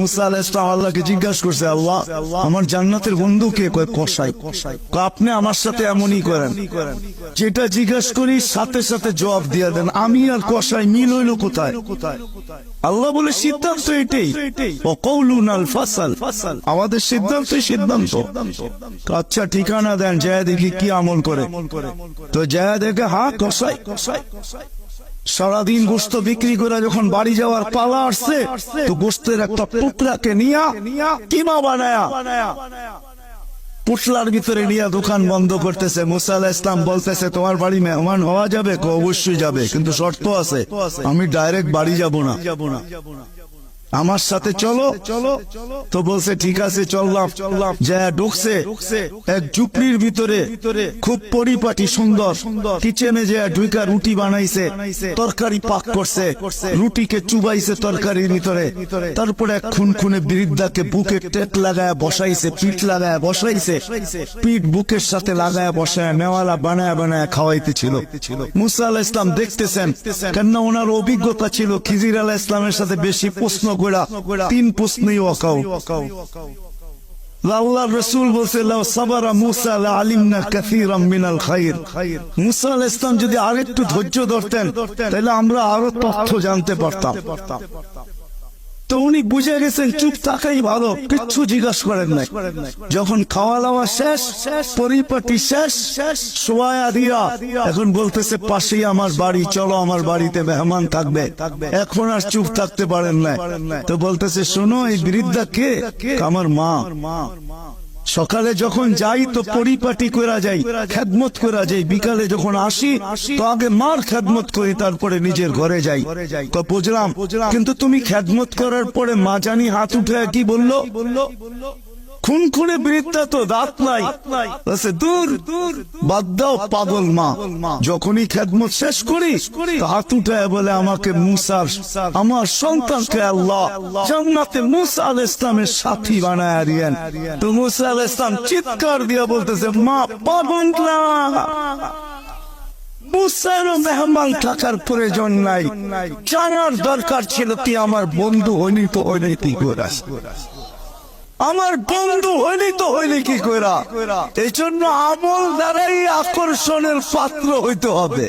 মুসা আলাইহিস সালাম আল্লাহকে জিজ্ঞাসা করছে, আল্লাহ আমার জান্নাতের বন্ধু কে? কয় কসাই। আপনি আমার সাথে এমনই করেন, যেটা জিজ্ঞাসা করি সাথে সাথে জবাব দিয়ে দেন। আমি আর কসাই মিল হইল কোথায়? আল্লাহ বলে সিদ্ধান্ত এটাই, ওয়াকাউলুনাল ফাসাল, আমাদের সিদ্ধান্তই সিদ্ধান্ত। আচ্ছা ঠিকানা দেন, যায় দেখি কি আমল করে। তো যায় দেখে হ্যাঁ কসাই। সারাদিন গোস্ত বিক্রি করে যখন বাড়ি যাওয়ার পালা আসছে, তো গোস্তের একটা টুকরাকে নিয়া কিমা বানায়া পুটলার ভিতরে নিয়ে দোকান বন্ধ করতেছে। মুসা আলাইহিস সালাম বলতেছে, তোমার বাড়ি মেহমান হওয়া যাবে? অবশ্যই যাবে, কিন্তু শর্ত আছে, আমি ডাইরেক্ট বাড়ি যাব না, আমার সাথে চলো। তো বলছে ঠিক আছে চললাম। যা ঢুকছে এক ঝুপড়ির ভিতরে, খুব পরিপাটি সুন্দর কিচেনে যে ঢুকা রুটি বানাইছে, তরকারি পাক করছে, রুটিকে চুবাইছে তরকারির ভিতরে। তারপরে এক খুনখুনে বৃদ্ধাকে বুকে টেক লাগায় বসাইছে, পিঠ লাগায় বসাইছে, পিঠ বুকের সাথে লাগায় বসায় নেওয়ালা বানায় বানায় খাওয়াইতেছিল। মুসা আলাইহিস সালাম দেখতেছেন, কেননা ওনার অভিজ্ঞতা ছিল খিজির আলাইহিস সালামের সাথে বেশি প্রশ্ন কইরা 3 প্রশ্নই ওয়াকাও। আল্লাহর রাসূল বলছে, লাউ সাবারা মুসা লা আলিমনা কাসীরাম মিনাল খায়র। মুসা আলাইহিস সালাম যদি আরেকটু ধৈর্য ধরতেন, তাহলে আমরা আরো তথ্য জানতে পারতাম। তো উনি বুঝে গেছেন চুপ থাকাই ভালো, কিচ্ছু জিজ্ঞাসা করেন নাই। যখন খাওয়া দাওয়া শেষ, পরিপাটি শেষ, সোয়া দিয়া এখন বলতেছে পাশেই আমার বাড়ি, চলো আমার বাড়িতে মেহমান থাকবে। এখন আর চুপ থাকতে পারেন না। তো বলতেছে, শোনো এই বৃদ্ধা কে? আমার মা। সকালে যখন যাই তো পরিপাটি করা যাই, খেদমত করা যাই, বিকালে যখন আসি তো আগে মার খেদমত করি, তারপরে নিজের ঘরে যাই। তো বুঝলাম, কিন্তু তুমি খেদমত করার পরে মা জানি হাত উঠে কি বললো? খুনখুনে বৃদ্ধা, তো দাঁত নাই। দূর বাদ দাও পাগল মা, যখনই খেদমত শেষ করি হাত উঠায় বলে, আমাকে মুসার, আমার সন্তানকে আল্লাহ জান্নাতে মুসা আলাইহিস সালামের সাথী বানায় দিয়েন। তো মুসা আলাইহিস সালাম চিৎকার দিয়া বলতেছে, মা পাগল না, মুসার মেহমান থাকার প্রয়োজন নাই, জানার দরকার ছিল তুই আমার বন্ধু হইনি তো হইনি তুই করাস, আমার বন্ধু হইলি তো হইলি কি কইরা। এই জন্য আমল দ্বারাই আকর্ষণের পাত্র হইতে হবে।